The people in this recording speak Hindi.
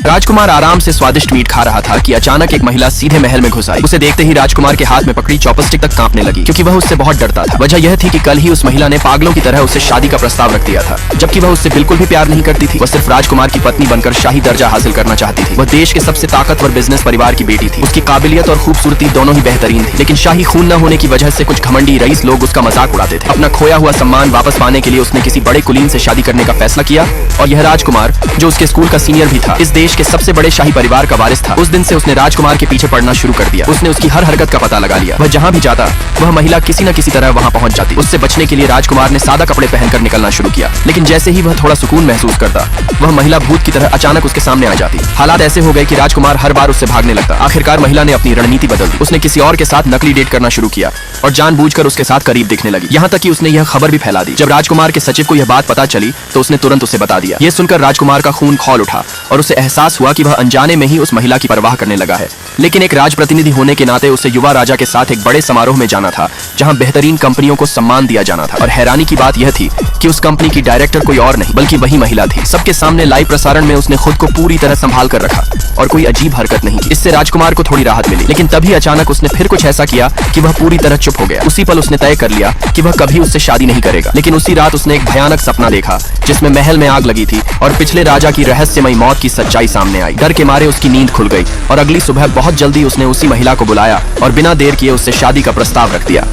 राजकुमार आराम से स्वादिष्ट मीट खा रहा था कि अचानक एक महिला सीधे महल में घुस आई। उसे देखते ही राजकुमार के हाथ में पकड़ी चॉपस्टिक तक कांपने लगी, क्योंकि वह उससे बहुत डरता था। वजह यह थी कि कल ही उस महिला ने पागलों की तरह उसे शादी का प्रस्ताव रख दिया था, जबकि वह उससे बिल्कुल भी प्यार नहीं करती थी। वह सिर्फ राजकुमार की पत्नी बनकर शाही दर्जा हासिल करना चाहती थी। वह देश के सबसे ताकतवर बिजनेस परिवार की बेटी थी। उसकी काबिलियत और खूबसूरती दोनों ही बेहतरीन थी, लेकिन शाही खून न होने की वजह से कुछ घमंडी रईस लोग उसका मजाक उड़ाते थे। अपना खोया हुआ सम्मान वापस पाने के लिए उसने किसी बड़े कुलीन से शादी करने का फैसला किया, और यह राजकुमार, जो उसके स्कूल का सीनियर भी था, इस देश के सबसे बड़े शाही परिवार का वारिस था। उस दिन से उसने राजकुमार के पीछे पड़ना शुरू कर दिया। उसने उसकी हर हरकत का पता लगा लिया। वह जहाँ भी जाता, वह महिला किसी न किसी तरह वहाँ पहुँच जाती। उससे बचने के लिए राजकुमार ने सादा कपड़े पहनकर निकलना शुरू किया, लेकिन जैसे ही वह थोड़ा सुकून महसूस करता, वह महिला भूत की तरह अचानक उसके सामने आ जाती। हालात ऐसे हो गए कि राजकुमार हर बार उससे भागने लगता। आखिरकार महिला ने अपनी रणनीति बदल दी। उसने किसी और के साथ नकली डेट करना शुरू किया और जानबूझकर उसके साथ करीब दिखने लगी। यहाँ तक कि उसने यह खबर भी फैला दी। जब राजकुमार के सचिव को यह बात पता चली तो उसने तुरंत उसे बता दिया। यह सुनकर राजकुमार का खून खौल उठा और उसे एहसास हुआ कि वह अनजाने में ही उस महिला की परवाह करने लगा है। लेकिन एक राजप्रतिनिधि होने के नाते उसे युवा राजा के साथ एक बड़े समारोह में जाना था, जहां बेहतरीन कंपनियों को सम्मान दिया जाना था। और हैरानी की बात यह थी कि उस कंपनी की डायरेक्टर कोई और नहीं बल्कि वही महिला थी। सबके सामने लाइव प्रसारण में उसने खुद को पूरी तरह संभाल कर रखा और कोई अजीब हरकत नहीं की। इससे राजकुमार को थोड़ी राहत मिली, लेकिन तभी अचानक उसने फिर कुछ ऐसा किया कि वह पूरी तरह चुप हो गया। उसी पल उसने तय कर लिया कि वह कभी उससे शादी नहीं करेगा। लेकिन उसी रात उसने एक भयानक सपना देखा, जिसमें महल में आग लगी थी और पिछले राजा की रहस्यमयी मौत की सच्चाई सामने आई। डर के मारे उसकी नींद खुल गई और अगली सुबह बहुत जल्दी उसने उसी महिला को बुलाया और बिना देर किए उससे शादी का प्रस्ताव रख दिया।